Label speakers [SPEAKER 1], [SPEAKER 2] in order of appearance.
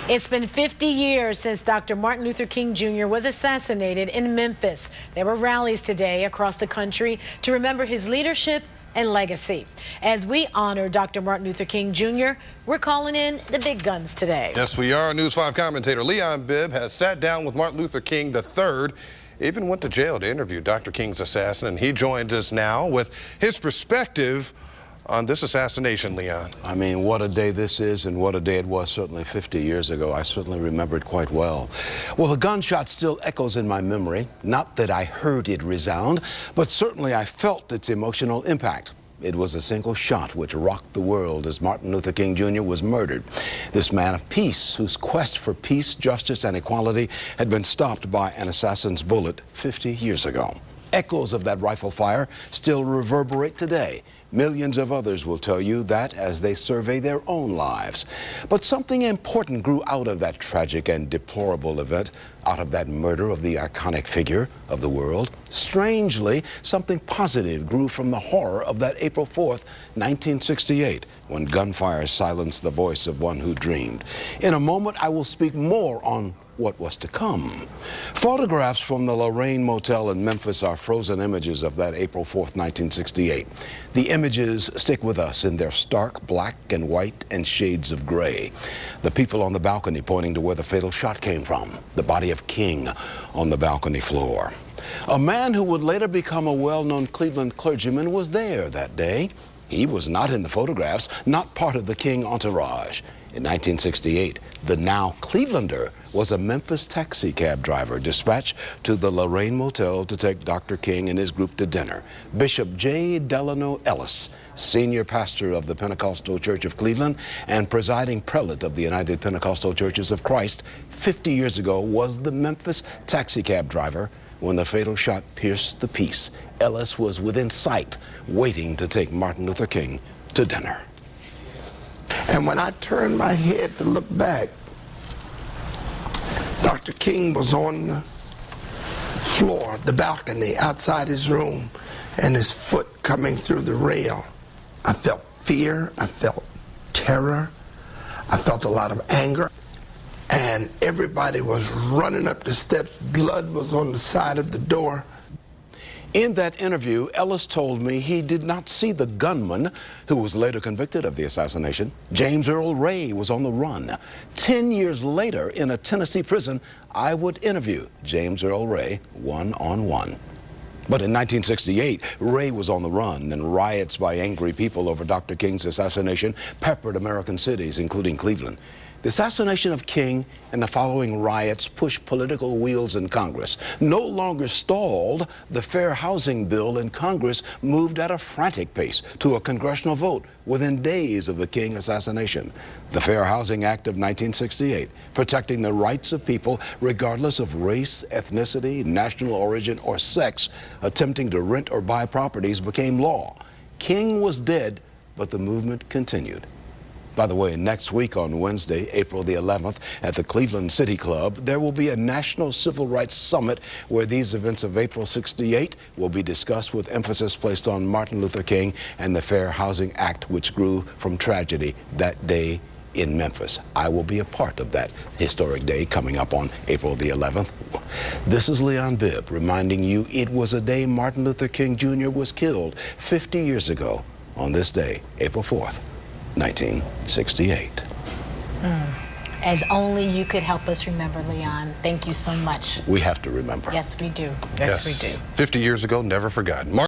[SPEAKER 1] It's been 50 years since Dr. Martin Luther King Jr. was assassinated in Memphis. There were rallies today across the country to remember his leadership and legacy. As we honor Dr. Martin Luther King Jr., we're calling in the big guns today.
[SPEAKER 2] Yes, we are. News 5 commentator Leon Bibb has sat down with Martin Luther King III, even went to jail to interview Dr. King's assassin, and he joins us now with his perspective on this assassination, Leon.
[SPEAKER 3] I mean, what a day this is, and what a day it was certainly 50 years ago. I certainly remember it quite well. Well, the gunshot still echoes in my memory. Not that I heard it resound, but certainly I felt its emotional impact. It was a single shot which rocked the world as Martin Luther King Jr. was murdered. This man of peace, whose quest for peace, justice, and equality had been stopped by an assassin's bullet 50 years ago. Echoes of that rifle fire still reverberate today. Millions of others will tell you that as they survey their own lives. But something important grew out of that tragic and deplorable event, out of that murder of the iconic figure of the world. Strangely, something positive grew from the horror of that April 4th, 1968, when gunfire silenced the voice of one who dreamed. In a moment, I will speak more on what was to come. Photographs from the Lorraine Motel in Memphis are frozen images of that April 4th, 1968. The images stick with us in their stark black and white and shades of gray. The people on the balcony pointing to where the fatal shot came from. The body of King on the balcony floor. A man who would later become a well-known Cleveland clergyman was there that day. He was not in the photographs, not part of the King entourage. In 1968, the now Clevelander was a Memphis taxi cab driver dispatched to the Lorraine Motel to take Dr. King and his group to dinner. Bishop J. Delano Ellis, senior pastor of the Pentecostal Church of Cleveland and presiding prelate of the United Pentecostal Churches of Christ, 50 years ago was the Memphis taxi cab driver when the fatal shot pierced the peace. Ellis was within sight, waiting to take Martin Luther King to dinner.
[SPEAKER 4] And when I turned my head to look back, Dr. King was on the floor, the balcony outside his room, and his foot coming through the rail. I felt fear, I felt terror, I felt a lot of anger, and everybody was running up the steps. Blood was on the side of the door.
[SPEAKER 3] In that interview, Ellis told me he did not see the gunman who was later convicted of the assassination. James Earl Ray was on the run. 10 years later, in a Tennessee prison, I would interview James Earl Ray one-on-one. But in 1968, Ray was on the run, and riots by angry people over Dr. King's assassination peppered American cities, including Cleveland. The assassination of King and the following riots pushed political wheels in Congress. No longer stalled, the Fair Housing Bill in Congress moved at a frantic pace to a congressional vote within days of the King assassination. The Fair Housing Act of 1968, protecting the rights of people regardless of race, ethnicity, national origin, or sex, attempting to rent or buy properties, became law. King was dead, but the movement continued. By the way, next week on Wednesday, April the 11th, at the Cleveland City Club, there will be a National Civil Rights Summit where these events of April 68 will be discussed with emphasis placed on Martin Luther King and the Fair Housing Act, which grew from tragedy that day in Memphis. I will be a part of that historic day coming up on April the 11th. This is Leon Bibb reminding you it was a day Martin Luther King Jr. was killed 50 years ago on this day, April 4th. 1968.
[SPEAKER 1] As only you could help us remember, Leon. Thank you so much.
[SPEAKER 3] We have to remember.
[SPEAKER 1] Yes, we do. Yes, we do.
[SPEAKER 2] 50 years ago, never forgotten.